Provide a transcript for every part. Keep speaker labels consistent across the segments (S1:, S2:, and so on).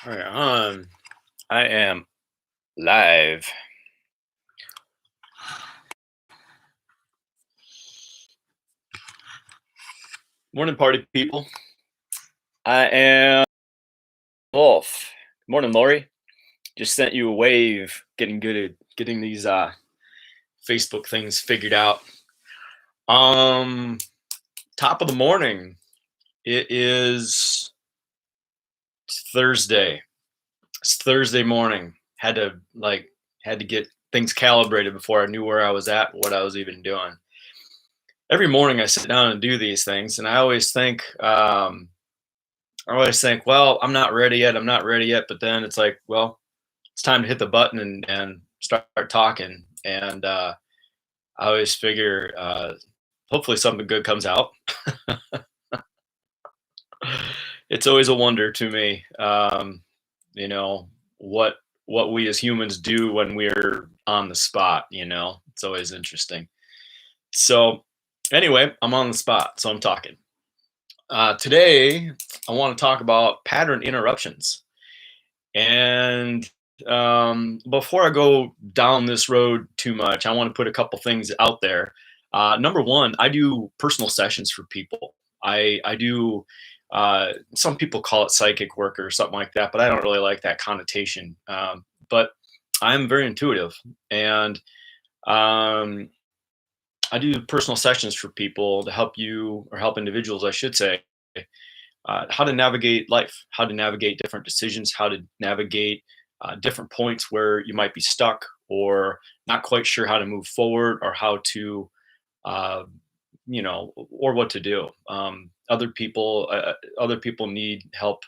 S1: All right, I am live. Morning, party people. I am Wolf. Morning, Lori. Just sent you a wave. Getting good at getting these Facebook things figured out. Um, Top of the morning. It is Thursday. It's Thursday morning. Had to get things calibrated before I knew where I was at, what I was even doing. Every morning I sit down and do these things, and I always think, well, I'm not ready yet. I'm not ready yet. But then it's like, well, it's time to hit the button and start talking. And I always figure, hopefully something good comes out. It's always a wonder to me, you know, what what we as humans do when we're on the spot. It's always interesting. So anyway, I'm on the spot, so I'm talking. Today, I want to talk about pattern interruptions. And before I go down this road too much, I want to put a couple things out there. Number one, I do personal sessions for people. I do. Some people call it psychic work or something like that, but I don't really like that connotation. But I'm very intuitive, and um, I do personal sessions for people to help you or help individuals, I should say, how to navigate life, how to navigate different decisions, how to navigate different points where you might be stuck or not quite sure how to move forward or how to, uh, or what to do. Other people need help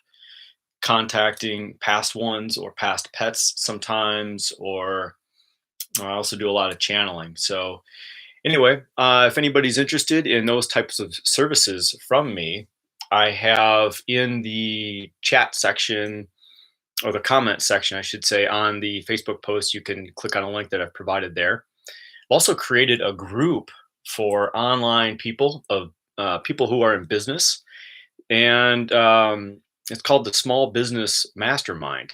S1: contacting past ones or past pets sometimes, or I also do a lot of channeling. So anyway, if anybody's interested in those types of services from me, I have in the chat section or the comment section, I should say, on the Facebook post, you can click on a link that I've provided there. I've also created a group for online people of people who are in business, and it's called the Small Business Mastermind.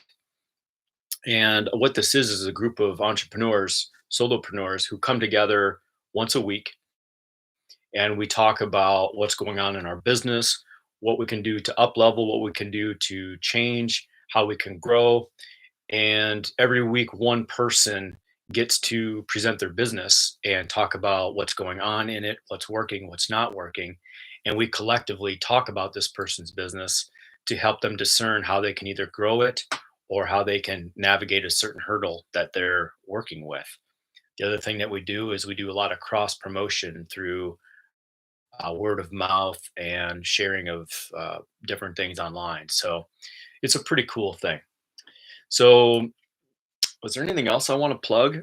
S1: And what this is a group of entrepreneurs, solopreneurs who come together once a week and we talk about what's going on in our business, what we can do to up level, what we can do to change, how we can grow. And every week, one person gets to present their business and talk about what's going on in it, what's working, what's not working. And we collectively talk about this person's business to help them discern how they can either grow it or how they can navigate a certain hurdle that they're working with. The other thing that we do is we do a lot of cross promotion through word of mouth and sharing of different things online. So it's a pretty cool thing. So, was there anything else I want to plug?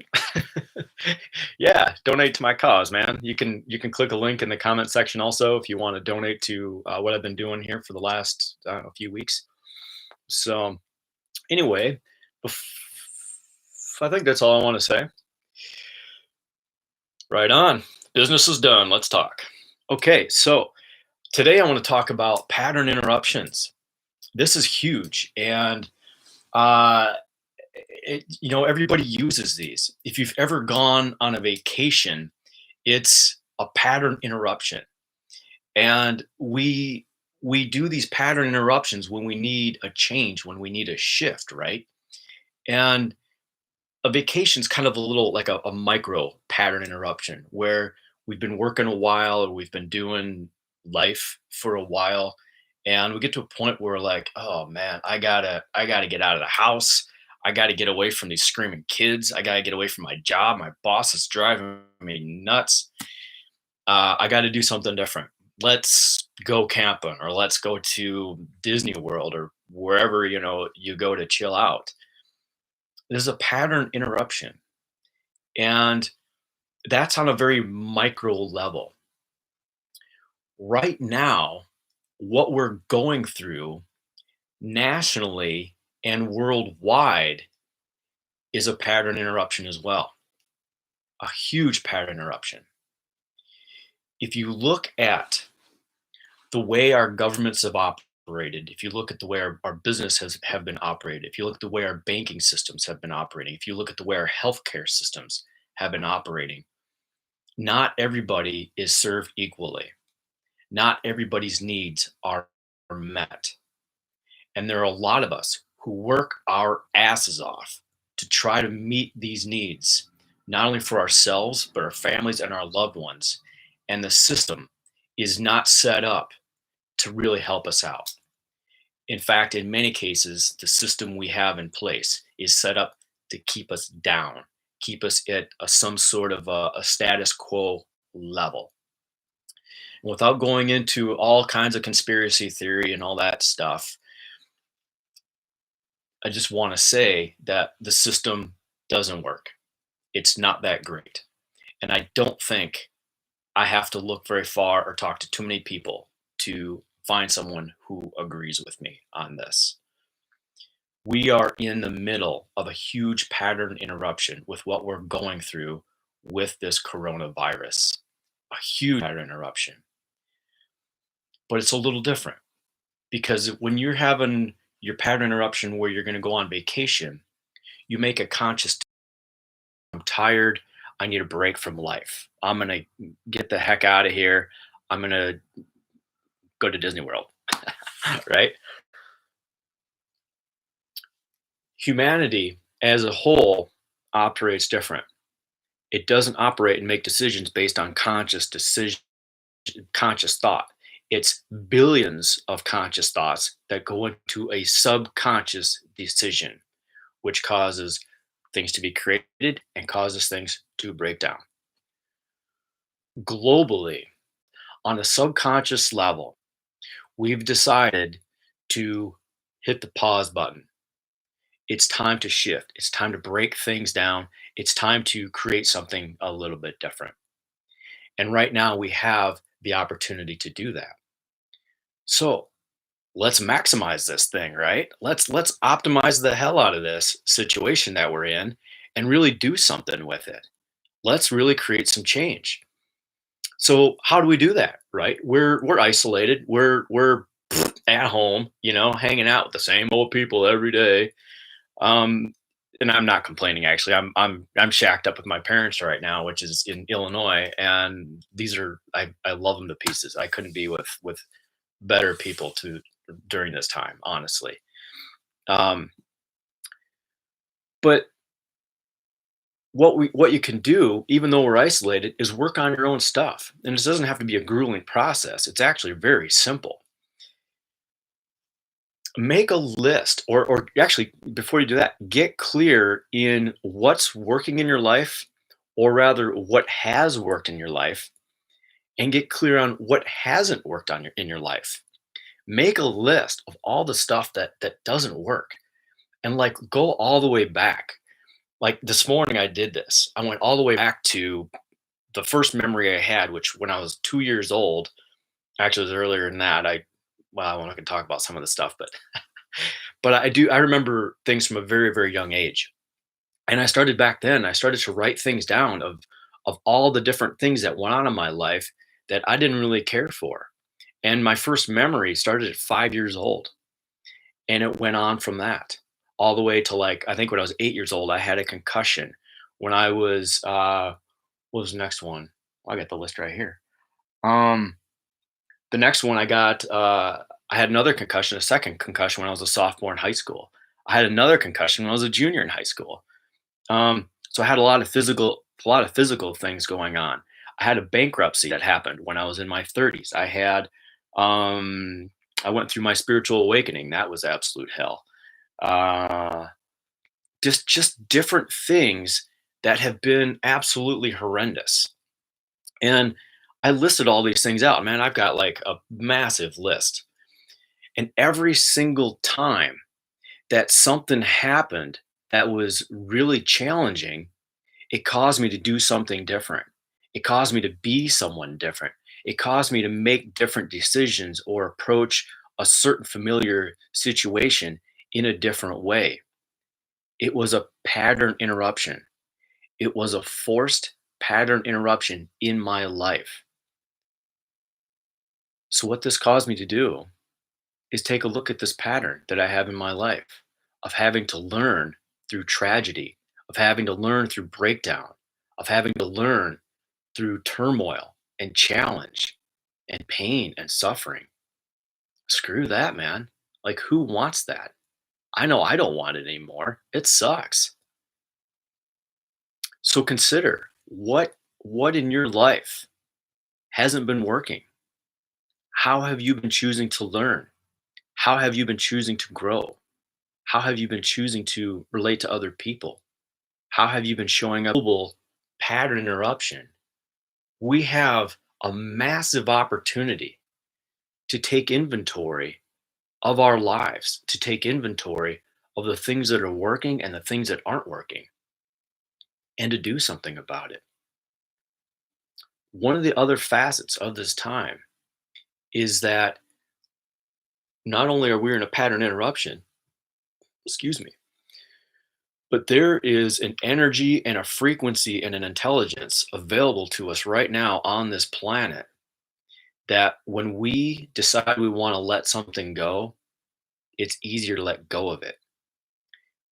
S1: Yeah, donate to my cause, man. You can click a link in the comment section also if you want to donate to what I've been doing here for the last few weeks. So anyway, I think that's all I want to say. Right on. Business is done. Let's talk. Okay, so today I want to talk about pattern interruptions. This is huge, and uh, everybody uses these. If you've ever gone on a vacation, it's a pattern interruption, and we do these pattern interruptions when we need a change, when we need a shift, right? And a vacation's kind of a little like a micro pattern interruption where we've been working a while or we've been doing life for a while, and we get to a point where we're like, oh man, I gotta get out of the house. I gotta get away from these screaming kids. I gotta get away from my job. My boss is driving me nuts. I gotta do something different. Let's go camping, or let's go to Disney World, or wherever you go to chill out. There's a pattern interruption, and that's on a very micro level. Right now, what we're going through nationally and worldwide is a pattern interruption as well, a huge pattern interruption. If you look at the way our governments have operated, if you look at the way our business has have been operated, if you look at the way our banking systems have been operating, if you look at the way our healthcare systems have been operating, not everybody is served equally. Not everybody's needs are met. And there are a lot of us who work our asses off to try to meet these needs, not only for ourselves, but our families and our loved ones. And the system is not set up to really help us out. In fact, in many cases, the system we have in place is set up to keep us down, keep us at some sort of a status quo level. Without going into all kinds of conspiracy theory and all that stuff, I just want to say that the system doesn't work. It's not that great. And I don't think I have to look very far or talk to too many people to find someone who agrees with me on this. We are in the middle of a huge pattern interruption with what we're going through with this coronavirus, a huge pattern interruption. But it's a little different because when you're having your pattern interruption where you're going to go on vacation, you make a conscious, I'm tired. I need a break from life. I'm going to get the heck out of here. I'm going to go to Disney World, right? Humanity as a whole operates different. It doesn't operate and make decisions based on conscious thought. It's billions of conscious thoughts that go into a subconscious decision, which causes things to be created and causes things to break down. Globally, on a subconscious level, we've decided to hit the pause button. It's time to shift. It's time to break things down. It's time to create something a little bit different. And right now we have the opportunity to do that. So let's maximize this thing, right? Let's optimize the hell out of this situation that we're in and really do something with it. Let's really create some change. So how do we do that, right? We're isolated. We're at home, hanging out with the same old people every day. Um, and I'm not complaining actually. I'm shacked up with my parents right now, which is in Illinois, and I love them to pieces. I couldn't be with better people to during this time, honestly. Um, but what you can do, even though we're isolated, is work on your own stuff. And this doesn't have to be a grueling process. It's actually very simple. Make a list, or actually, before you do that, get clear in what's working in your life, or rather, what has worked in your life, and get clear on what hasn't worked in your life. Make a list of all the stuff that doesn't work, and like go all the way back. Like this morning, I did this. I went all the way back to the first memory I had, which when I was 2 years old. Actually, it was earlier than that. Well, I'm not going to talk about some of the stuff, but I do. I remember things from a very, very young age, and I started back then. I started to write things down of all the different things that went on in my life that I didn't really care for. And my first memory started at 5 years old, and it went on from that all the way to like I think when I was 8 years old, I had a concussion. When I was what was the next one? Well, I got the list right here. Um, the next one I got, I had another concussion, a second concussion when I was a sophomore in high school. I had another concussion when I was a junior in high school. So I had a lot of physical things going on. I had a bankruptcy that happened when I was in my 30s. Um, I went through my spiritual awakening. That was absolute hell. Uh, just different things that have been absolutely horrendous. And I listed all these things out. Man, I've got like a massive list. And every single time that something happened that was really challenging, it caused me to do something different. It caused me to be someone different. It caused me to make different decisions or approach a certain familiar situation in a different way. It was a pattern interruption. It was a forced pattern interruption in my life. So, what this caused me to do is take a look at this pattern that I have in my life of having to learn through tragedy, of having to learn through breakdown, of having to learn through turmoil and challenge and pain and suffering. Screw that, man. Like, who wants that? I know I don't want it anymore. It sucks. So consider what in your life hasn't been working. How have you been choosing to learn? How have you been choosing to grow? How have you been choosing to relate to other people? How have you been showing up? Global pattern interruption. We have a massive opportunity to take inventory of our lives, to take inventory of the things that are working and the things that aren't working, and to do something about it. One of the other facets of this time is that not only are we in a pattern interruption, excuse me, but there is an energy and a frequency and an intelligence available to us right now on this planet that when we decide we want to let something go, it's easier to let go of it.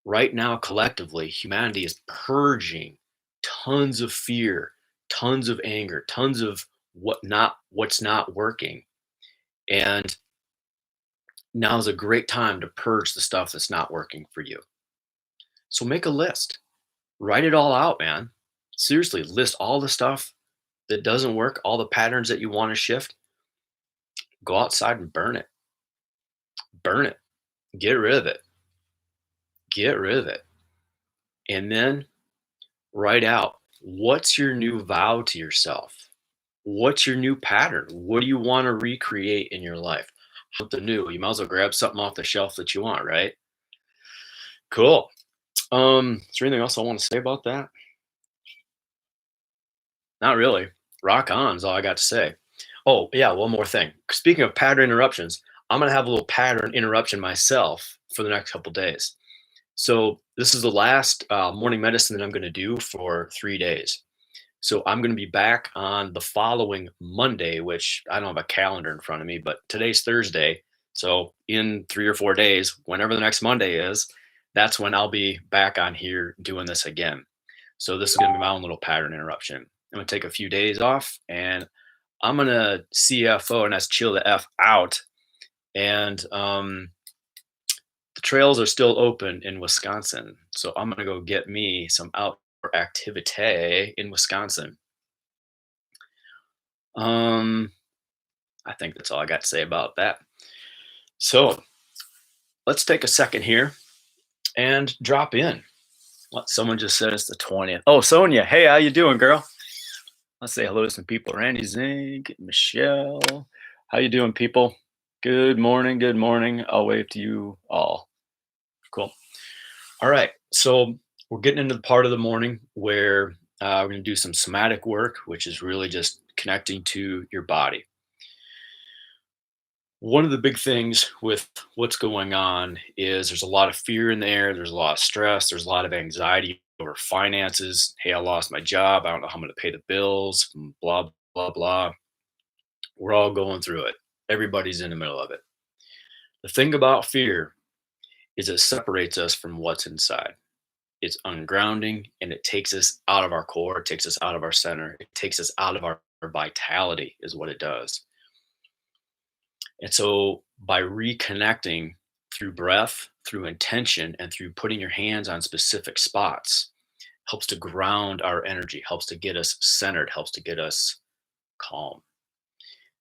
S1: Right now, collectively, humanity is purging tons of fear, tons of anger, tons of what's not working. And now is a great time to purge the stuff that's not working for you. So make a list. Write it all out, man. Seriously, list all the stuff that doesn't work, all the patterns that you want to shift. Go outside and burn it. Burn it. Get rid of it. Get rid of it. And then write out, what's your new vow to yourself? What's your new pattern? What do you want to recreate in your life? Something new. You might as well grab something off the shelf that you want, right? Cool. Is there anything else I want to say about that? Not really. Rock on is all I got to say. Oh, yeah, one more thing. Speaking of pattern interruptions, I'm gonna have a little pattern interruption myself for the next couple days. So this is the last morning medicine that I'm gonna do for 3 days. So I'm going to be back on the following Monday, which I don't have a calendar in front of me, but today's Thursday. So in 3 or 4 days, whenever the next Monday is, that's when I'll be back on here doing this again. So this is going to be my own little pattern interruption. I'm going to take a few days off and I'm going to CFO and that's chill the F out. And the trails are still open in Wisconsin. So I'm going to go get me some outdoor activity in Wisconsin. Um, I think that's all I got to say about that. So let's take a second here and drop in. What someone just said it's the 20th. Oh, Sonia, hey, how you doing, girl? Let's say hello to some people. Randy Zink, Michelle, how you doing, people? Good morning. Good morning. I'll wave to you all. Cool. All right. So we're getting into the part of the morning where we're going to do some somatic work, which is really just connecting to your body. One of the big things with what's going on is there's a lot of fear in there. There's a lot of stress. There's a lot of anxiety over finances. Hey, I lost my job. I don't know how I'm going to pay the bills. Blah, blah, blah. We're all going through it. Everybody's in the middle of it. The thing about fear is it separates us from what's inside. It's ungrounding and it takes us out of our core. It takes us out of our center. It takes us out of our vitality, is what it does. And so by reconnecting through breath, through intention, and through putting your hands on specific spots, helps to ground our energy, helps to get us centered, helps to get us calm.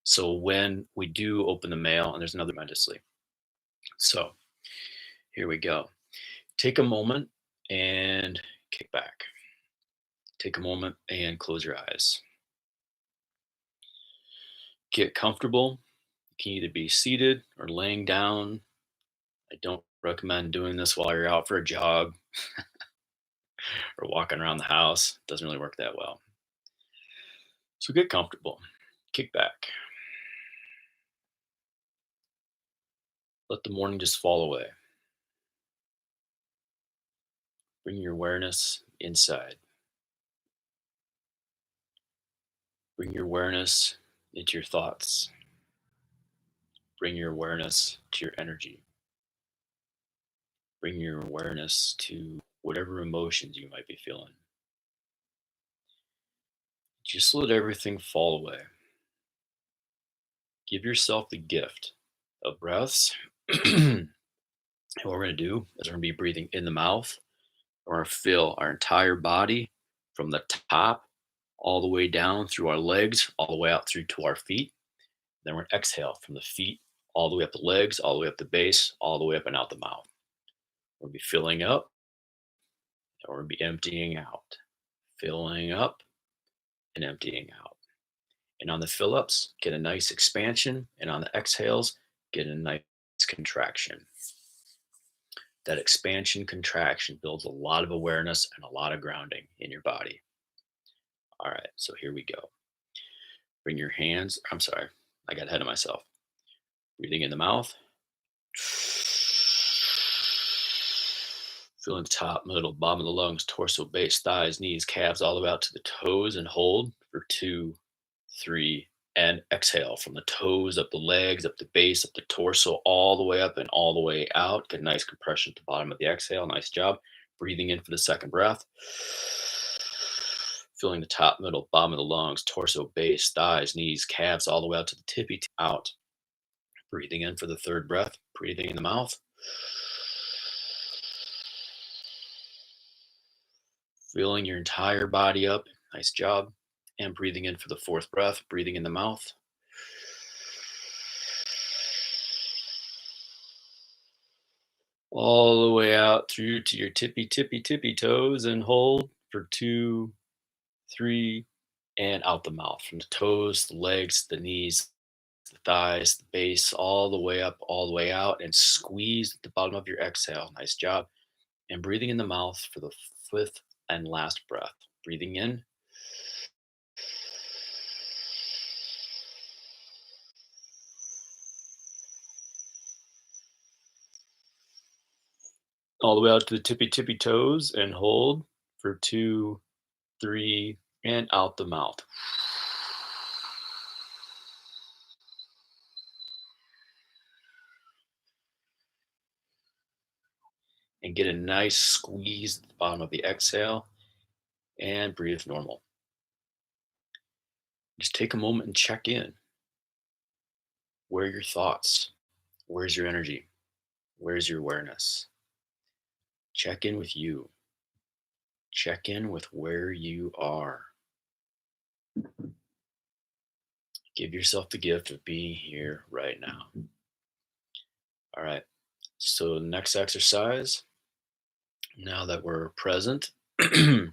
S1: So when we do open the mail, and there's another tremendously. So here we go. Take a moment and kick back. Take a moment and close your eyes. Get comfortable. You can either be seated or laying down. I don't recommend doing this while you're out for a jog or walking around the house. Doesn't really work that well. So get comfortable, kick back, let the morning just fall away. Bring your awareness inside. Bring your awareness into your thoughts. Bring your awareness to your energy. Bring your awareness to whatever emotions you might be feeling. Just let everything fall away. Give yourself the gift of breaths. And what we're going to do is we're going to be breathing in the mouth. We're going to fill our entire body from the top all the way down through our legs, all the way out through to our feet. Then we're going to exhale from the feet all the way up the legs, all the way up the base, all the way up and out the mouth. We're going to be filling up and we're going to be emptying out. Filling up and emptying out. And on the fill ups, get a nice expansion. And on the exhales, get a nice contraction. That expansion contraction builds a lot of awareness and a lot of grounding in your body. All right, so here we go. Bring your hands, I'm sorry, I got ahead of myself. Breathing in the mouth. Feeling the top, middle, bottom of the lungs, torso, base, thighs, knees, calves, all the way out to the toes and hold for 2, 3, and exhale from the toes, up the legs, up the base, up the torso, all the way up and all the way out. Get a nice compression at the bottom of the exhale. Nice job. Breathing in for the second breath. Feeling the top, middle, bottom of the lungs, torso, base, thighs, knees, calves, all the way out to the tippy out. Breathing in for the third breath. Breathing in the mouth. Filling your entire body up. Nice job. And breathing in for the fourth breath. Breathing in the mouth. All the way out through to your tippy toes and hold for 2, 3, and out the mouth from the toes, the legs, the knees, the thighs, the base, all the way up, all the way out, and squeeze at the bottom of your exhale. Nice job. And breathing in the mouth for the fifth and last breath. Breathing in. All the way out to the tippy toes and hold for 2, 3, and out the mouth. And get a nice squeeze at the bottom of the exhale and breathe normal. Just take a moment and check in. Where are your thoughts? Where's your energy? Where's your awareness? Check in with you. Check in with where you are. Give yourself the gift of being here right now. All right. So, the next exercise, now that we're present, I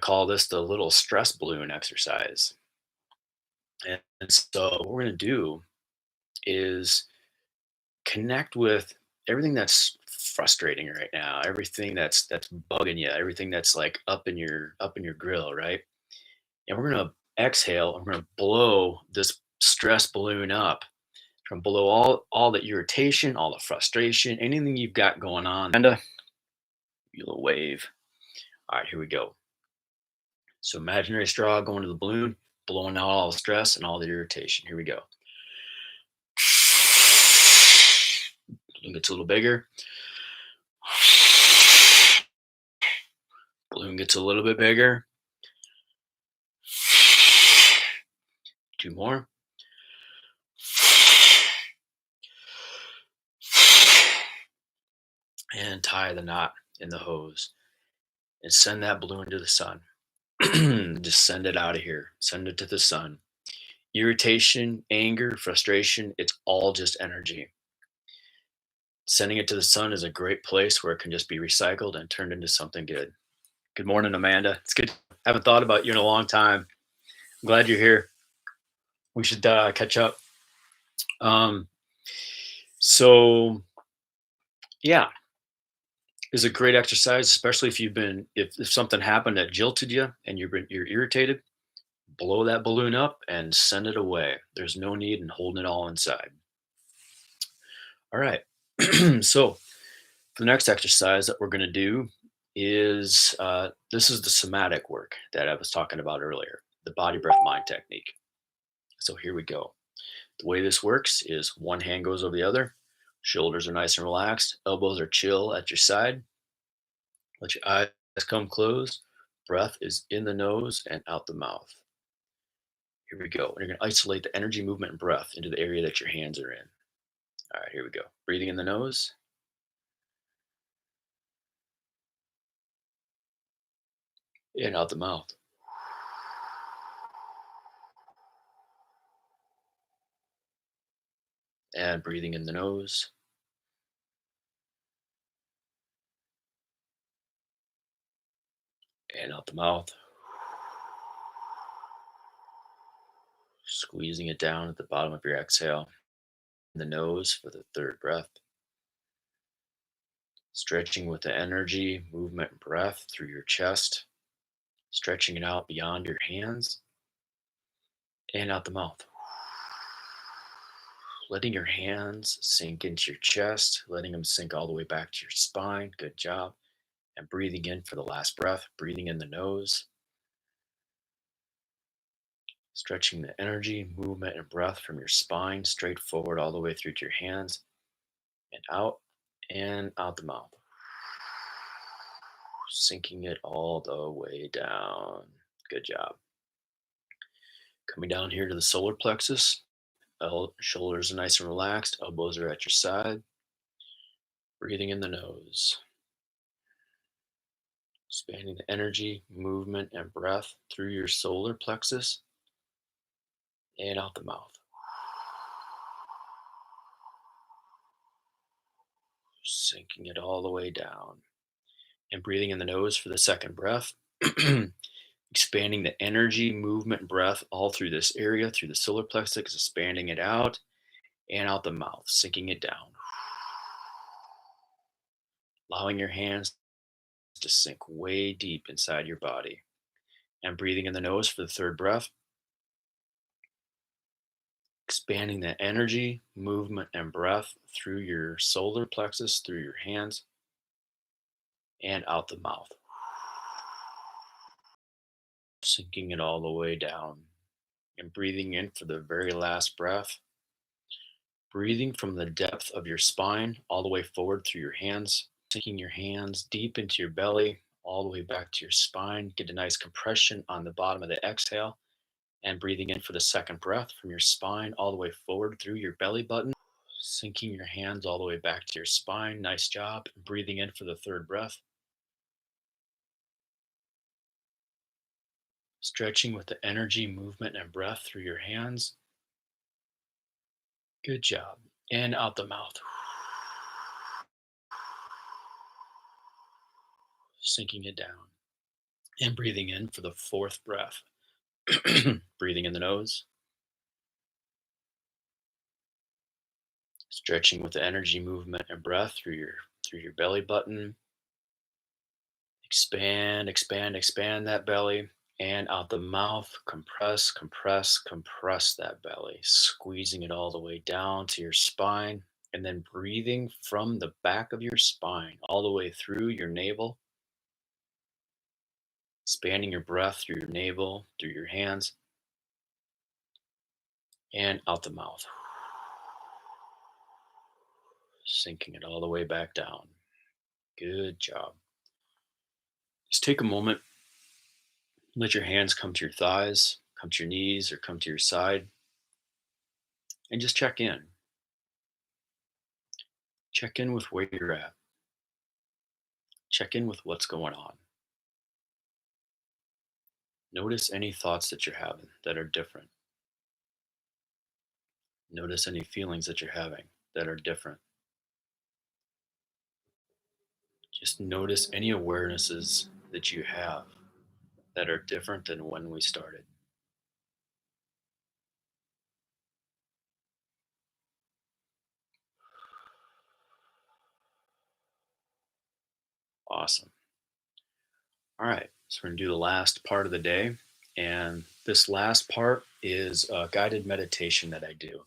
S1: call this the little stress balloon exercise. And so, what we're going to do is connect with everything that's frustrating right now, everything that's bugging you, everything that's like up in your grill, right? And we're gonna exhale and we're gonna blow this stress balloon up from below all the irritation, all the frustration, anything you've got going on. And you little wave. All right, here we go. So imaginary straw going to the balloon, blowing out all the stress and all the irritation. Here we go. Balloon gets a little bigger. Balloon gets a little bit bigger. 2 more. And tie the knot in the hose and send that balloon to the sun. Just send it out of here. Send it to the sun. Irritation, anger, frustration, it's all just energy. Sending it to the sun is a great place where it can just be recycled and turned into something good. Good morning, Amanda. It's good. I haven't thought about you in a long time. I'm glad you're here. We should catch up. Um, so, yeah, it's a great exercise, especially if something happened that jilted you and you're irritated. Blow that balloon up and send it away. There's no need in holding it all inside. All right. So for the next exercise that we're going to do is this is the somatic work that I was talking about earlier, the body breath mind technique. So here we go. The way this works is one hand goes over the other, shoulders are nice and relaxed, elbows are chill at your side, let your eyes come closed, breath is in the nose and out the mouth. Here we go. And you're going to isolate the energy, movement, and breath into the area that your hands are in. All right, here we go. Breathing in the nose and out the mouth. And breathing in the nose and out the mouth. Squeezing it down at the bottom of your exhale. The nose for the third breath. Stretching with the energy, movement, and breath through your chest. Stretching it out beyond your hands and out the mouth. Letting your hands sink into your chest, letting them sink all the way back to your spine. Good job. And breathing in for the last breath, breathing in the nose, stretching the energy, movement, and breath from your spine straight forward all the way through to your hands and out the mouth. Sinking it all the way down. Good job. Coming down here to the solar plexus. Shoulders are nice and relaxed, elbows are at your side. Breathing in the nose. Expanding the energy, movement, and breath through your solar plexus and out the mouth. Sinking it all the way down. And breathing in the nose for the second breath. Expanding the energy, movement, and breath all through this area, through the solar plexus, expanding it out and out the mouth, sinking it down. Allowing your hands to sink way deep inside your body. And breathing in the nose for the third breath. Expanding the energy, movement, and breath through your solar plexus, through your hands, and out the mouth. Sinking it all the way down. And breathing in for the very last breath. Breathing from the depth of your spine all the way forward through your hands, sinking your hands deep into your belly, all the way back to your spine. Get a nice compression on the bottom of the exhale. And breathing in for the second breath from your spine all the way forward through your belly button. Sinking your hands all the way back to your spine. Nice job. Breathing in for the third breath. Stretching with the energy, movement, and breath through your hands. Good job. And out the mouth. Sinking it down. And breathing in for the fourth breath. Breathing in the nose. Stretching with the energy, movement, and breath through your belly button. Expand, expand, expand that belly. And out the mouth, compress, compress, compress that belly, squeezing it all the way down to your spine. And then breathing from the back of your spine all the way through your navel, expanding your breath through your navel, through your hands, and out the mouth, sinking it all the way back down. Good job. Just take a moment, let your hands come to your thighs, come to your knees, or come to your side, and just check in. Check in with where you're at. Check in with what's going on. Notice any thoughts that you're having that are different. Notice any feelings that you're having that are different. Just notice any awarenesses that you have that are different than when we started. Awesome. All right. So we're going to do the last part of the day. And this last part is a guided meditation that I do.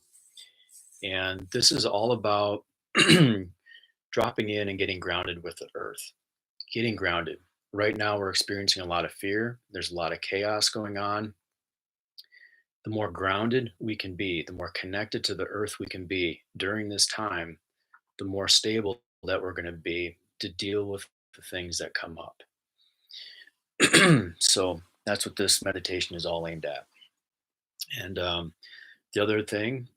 S1: And this is all about dropping in and getting grounded with the earth, getting grounded. Right now, we're experiencing a lot of fear. There's a lot of chaos going on. The more grounded we can be, the more connected to the earth we can be during this time, the more stable that we're going to be to deal with the things that come up. So that's what this meditation is all aimed at. And the other thing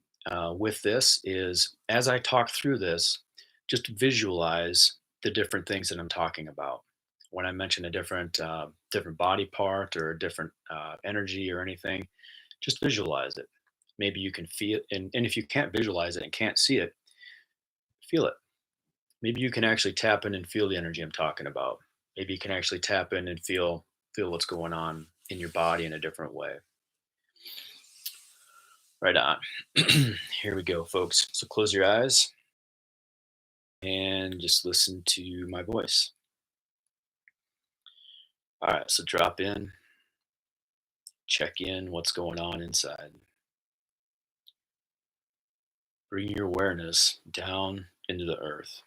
S1: with this is as I talk through this, just visualize the different things that I'm talking about. When I mention a different body part or a different energy or anything, just visualize it. Maybe you can feel it, and if you can't visualize it and can't see it, feel it. Maybe you can actually tap in and feel the energy I'm talking about. Maybe you can actually tap in and feel what's going on in your body in a different way. Right on. Here we go, folks. So close your eyes and just listen to my voice. All right, so drop in, check in what's going on inside. Bring your awareness down into the earth.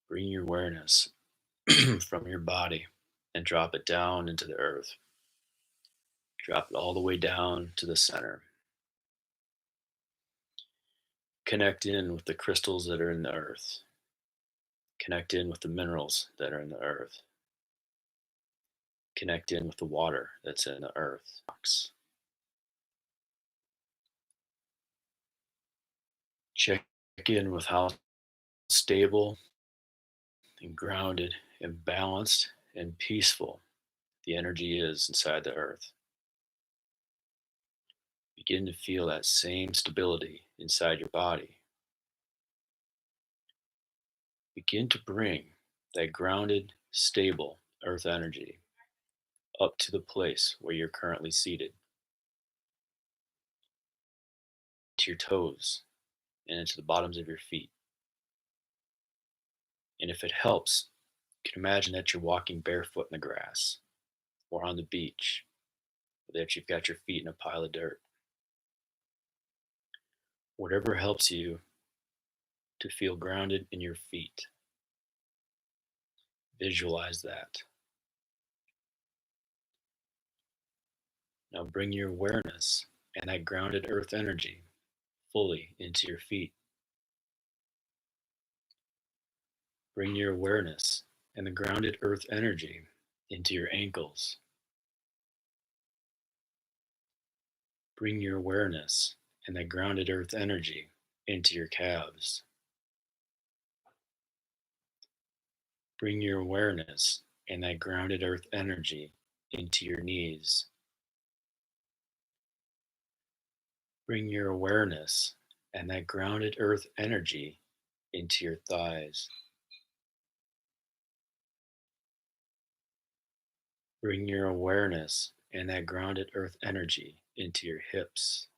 S1: Bring your awareness from your body and drop it down into the earth. Drop it all the way down to the center. Connect in with the crystals that are in the earth. Connect in with the minerals that are in the earth. Connect in with the water that's in the earth. Check in with how stable and grounded and balanced and peaceful the energy is inside the earth. Begin to feel that same stability inside your body. Begin to bring that grounded, stable earth energy up to the place where you're currently seated, to your toes and into the bottoms of your feet. And if it helps, you can imagine that you're walking barefoot in the grass or on the beach, or that you've got your feet in a pile of dirt. Whatever helps you to feel grounded in your feet. Visualize that. Now bring your awareness and that grounded earth energy fully into your feet. Bring your awareness and the grounded earth energy into your ankles. Bring your awareness and that grounded earth energy into your calves. Bring your awareness and that grounded earth energy into your knees. Bring your awareness and that grounded earth energy into your thighs. Bring your awareness and that grounded earth energy into your hips.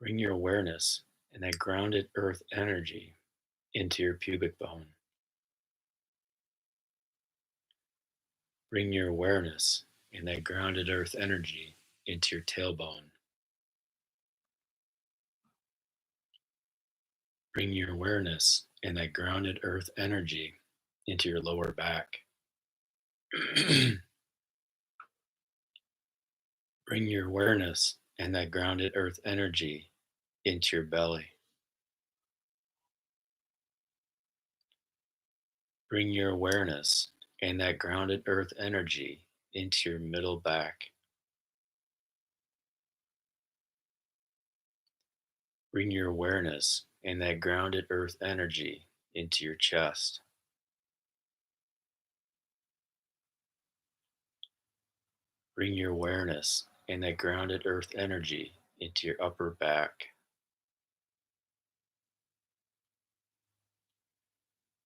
S1: Bring your awareness and that grounded earth energy into your pubic bone. Bring your awareness and that grounded earth energy into your tailbone. Bring your awareness and that grounded earth energy into your lower back. Bring your awareness and that grounded earth energy into your belly. Bring your awareness and that grounded earth energy into your middle back. Bring your awareness and that grounded earth energy into your chest. Bring your awareness and that grounded earth energy into your upper back.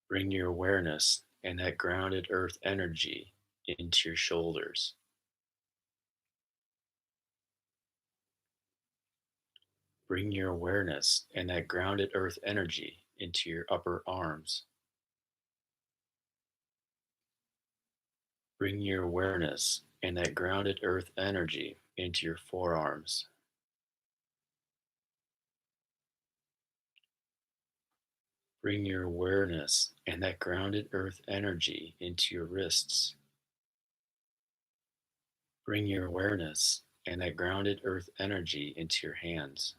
S1: Bring your awareness and that grounded earth energy into your shoulders. Bring your awareness and that grounded earth energy into your upper arms. Bring your awareness and that grounded earth energy into your forearms. Bring your awareness and that grounded earth energy into your wrists. Bring your awareness and that grounded earth energy into your hands.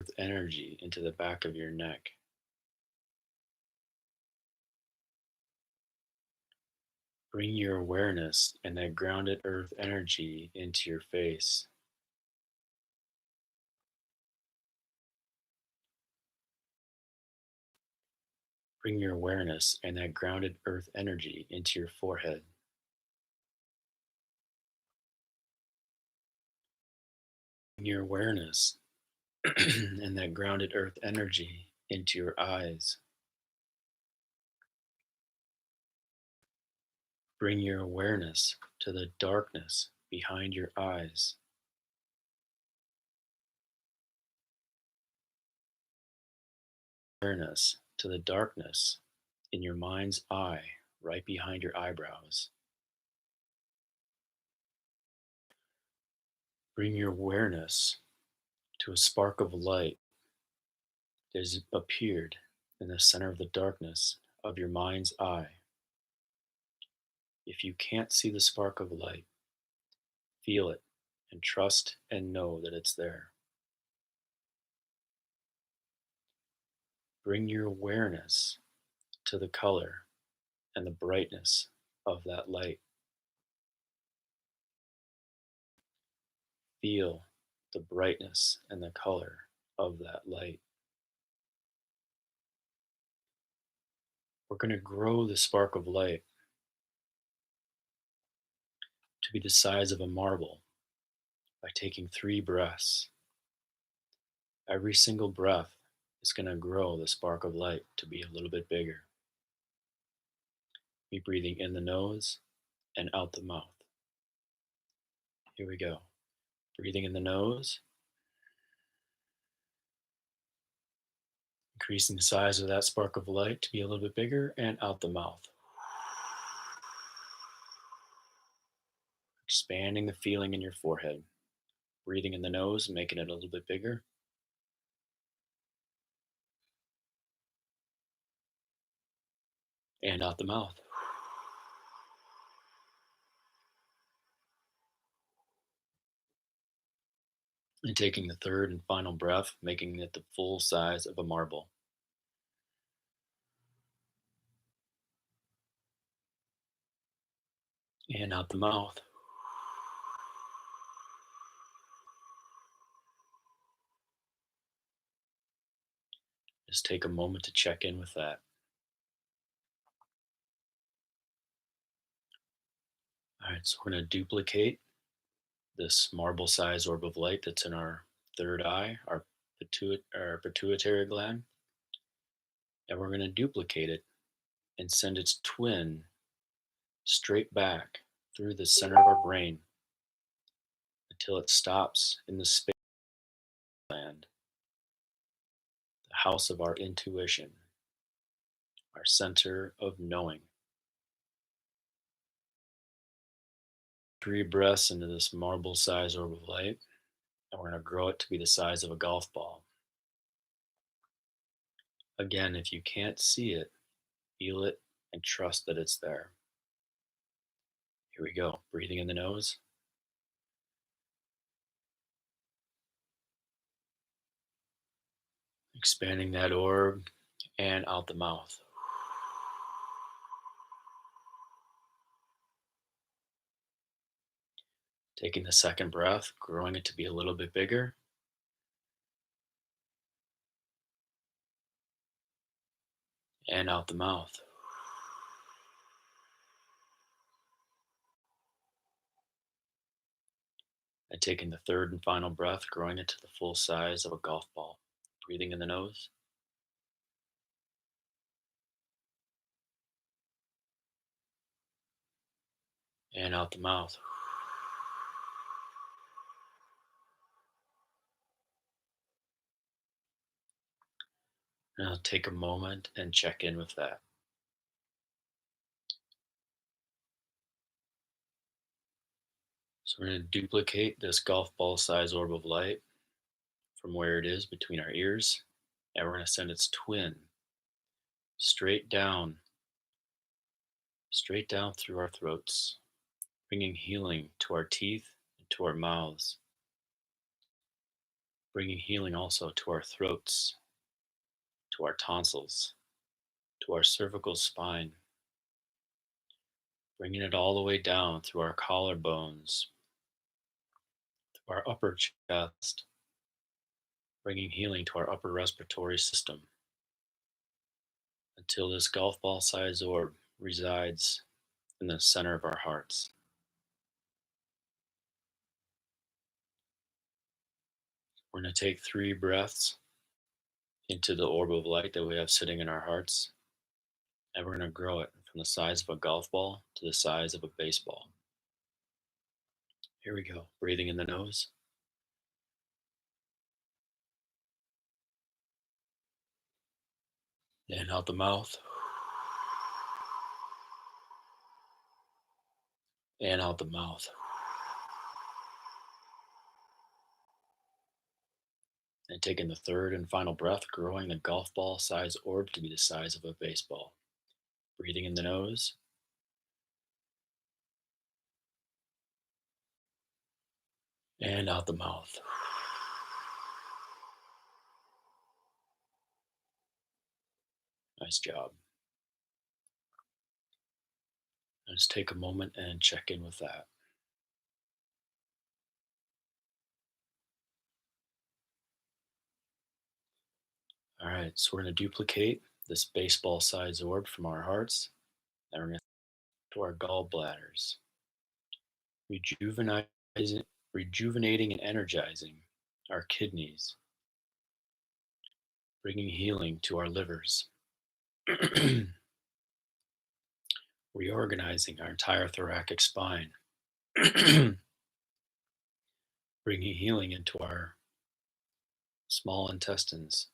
S1: Earth energy into the back of your neck. Bring your awareness and that grounded earth energy into your face. Bring your awareness and that grounded earth energy into your forehead. Bring your awareness and that grounded earth energy into your eyes. Bring your awareness to the darkness behind your eyes. Awareness to the darkness in your mind's eye, right behind your eyebrows. Bring your awareness to a spark of light that has appeared in the center of the darkness of your mind's eye. If you can't see the spark of light, feel it and trust and know that it's there. Bring your awareness to the color and the brightness of that light. Feel the brightness and the color of that light. We're going to grow the spark of light to be the size of a marble by taking 3 breaths. Every single breath is going to grow the spark of light to be a little bit bigger. Be breathing in the nose and out the mouth. Here we go. Breathing in the nose, increasing the size of that spark of light to be a little bit bigger, and out the mouth. Expanding the feeling in your forehead. Breathing in the nose, making it a little bit bigger, and out the mouth. And taking the third and final breath, making it the full size of a marble. And out the mouth. Just take a moment to check in with that. All right, so we're going to duplicate this marble sized orb of light that's in our third eye, our pituitary gland. And we're going to duplicate it and send its twin straight back through the center of our brain until it stops in the space gland, the house of our intuition, our center of knowing. 3 breaths into this marble sized orb of light, and we're going to grow it to be the size of a golf ball. Again, if you can't see it, feel it and trust that it's there. Here we go. Breathing in the nose. Expanding that orb and out the mouth. Taking the second breath, growing it to be a little bit bigger. And out the mouth. And taking the third and final breath, growing it to the full size of a golf ball. Breathing in the nose. And out the mouth. Now take a moment and check in with that. So we're going to duplicate this golf ball size orb of light from where it is between our ears, and we're going to send its twin straight down, straight down through our throats, bringing healing to our teeth and to our mouths, bringing healing also to our throats, to our tonsils, to our cervical spine, bringing it all the way down through our collarbones, through our upper chest, bringing healing to our upper respiratory system until this golf ball sized orb resides in the center of our hearts. We're going to take 3 breaths into the orb of light that we have sitting in our hearts, and we're going to grow it from the size of a golf ball to the size of a baseball. Here we go. Breathing in the nose and out the mouth, and out the mouth. And taking the third and final breath, growing the golf ball size orb to be the size of a baseball. Breathing in the nose and out the mouth. Nice job. Let's take a moment and check in with that. All right, so we're going to duplicate this baseball size orb from our hearts, and we're going to our gallbladders, rejuvenating, rejuvenating and energizing our kidneys, bringing healing to our livers, reorganizing our entire thoracic spine, bringing healing into our small intestines,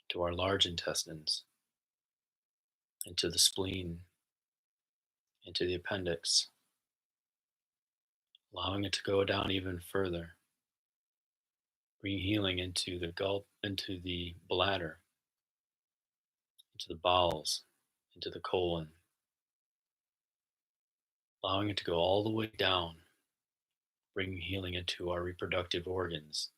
S1: to our large intestines, into the spleen, into the appendix, allowing it to go down even further, bringing healing into the gulp, into the bladder, into the bowels, into the colon, allowing it to go all the way down, bringing healing into our reproductive organs,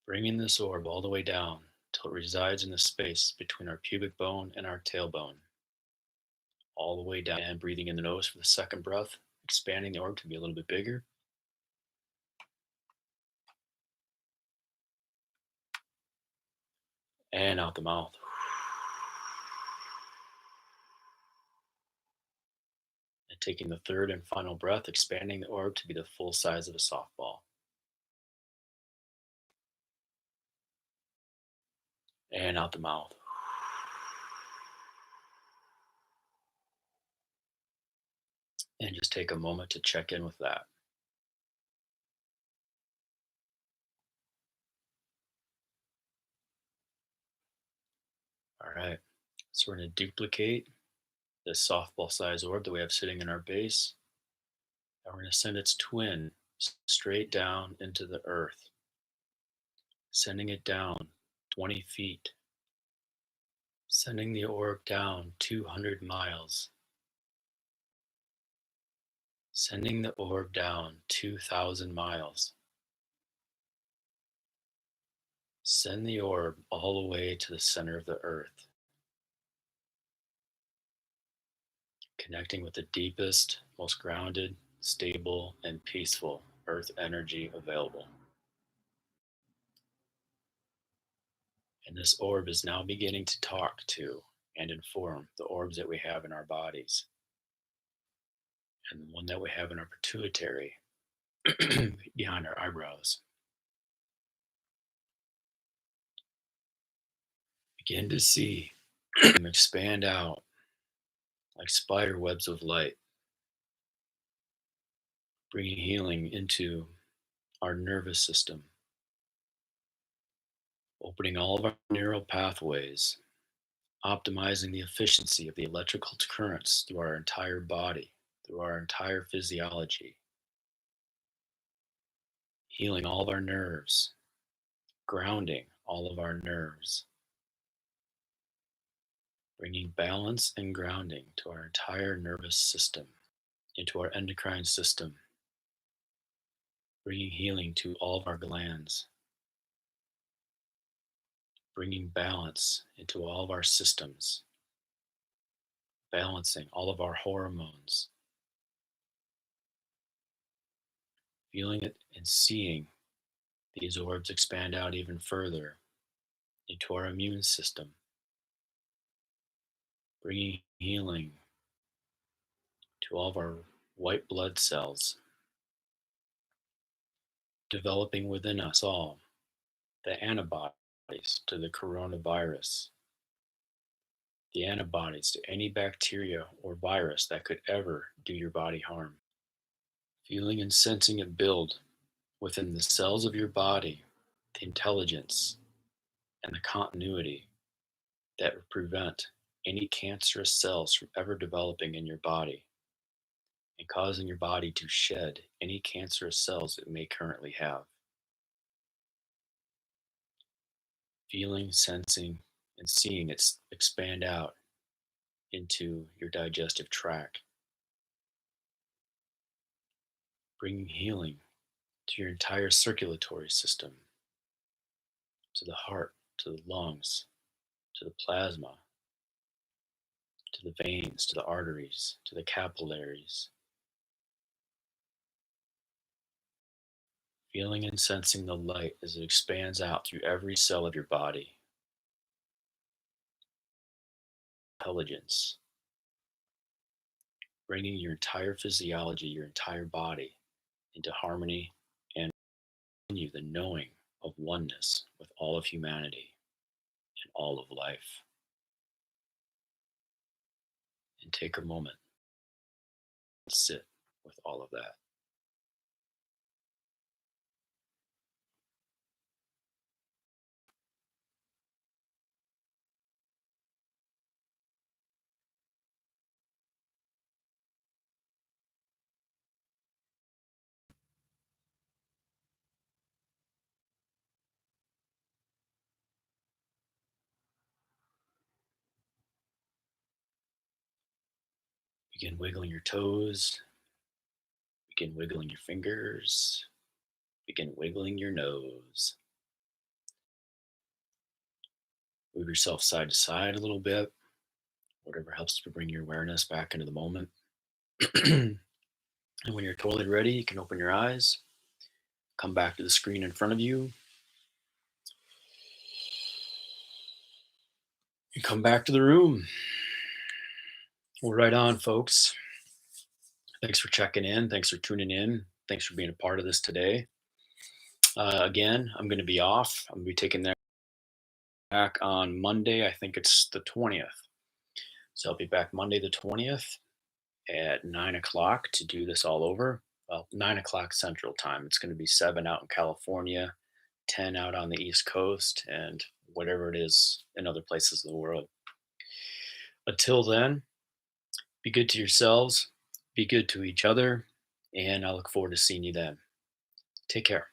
S1: bringing this orb all the way down till it resides in the space between our pubic bone and our tailbone, all the way down, and breathing in the nose for the second breath, expanding the orb to be a little bit bigger, and out the mouth. And taking the third and final breath, expanding the orb to be the full size of a softball. And out the mouth. And just take a moment to check in with that. All right. So we're going to duplicate this softball size orb that we have sitting in our base. And we're going to send its twin straight down into the earth, sending it down 20 feet, sending the orb down 200 miles, sending the orb down 2,000 miles. Send the orb all the way to the center of the earth, connecting with the deepest, most grounded, stable, and peaceful earth energy available. And this orb is now beginning to talk to and inform the orbs that we have in our bodies and the one that we have in our pituitary behind our eyebrows. Begin to see them expand out like spider webs of light, bringing healing into our nervous system, opening all of our neural pathways, optimizing the efficiency of the electrical currents through our entire body, through our entire physiology, healing all of our nerves, grounding all of our nerves, bringing balance and grounding to our entire nervous system, into our endocrine system, bringing healing to all of our glands, bringing balance into all of our systems, balancing all of our hormones, feeling it and seeing these orbs expand out even further into our immune system, bringing healing to all of our white blood cells, developing within us all the antibodies to the coronavirus, the antibodies to any bacteria or virus that could ever do your body harm. Feeling and sensing it build within the cells of your body, the intelligence and the continuity that would prevent any cancerous cells from ever developing in your body and causing your body to shed any cancerous cells it may currently have. Feeling, sensing, and seeing it expand out into your digestive tract, bringing healing to your entire circulatory system, to the heart, to the lungs, to the plasma, to the veins, to the arteries, to the capillaries. Feeling and sensing the light as it expands out through every cell of your body. Intelligence, bringing your entire physiology, your entire body into harmony and you the knowing of oneness with all of humanity and all of life. And take a moment and sit with all of that. Begin wiggling your toes, begin wiggling your fingers, begin wiggling your nose. Move yourself side to side a little bit, whatever helps to bring your awareness back into the moment. And when you're totally ready, you can open your eyes, come back to the screen in front of you, and come back to the room. Well, right on, folks. Thanks for checking in. Thanks for tuning in. Thanks for being a part of this today. Again, I'm going to be off. I'm going to be taking that back on Monday. I think it's the 20th. So I'll be back Monday the 20th at 9 o'clock to do this all over. Well, 9 o'clock Central Time. It's going to be 7 out in California, 10 out on the East Coast, and whatever it is in other places of the world. Until then, be good to yourselves, be good to each other, and I look forward to seeing you then. Take care.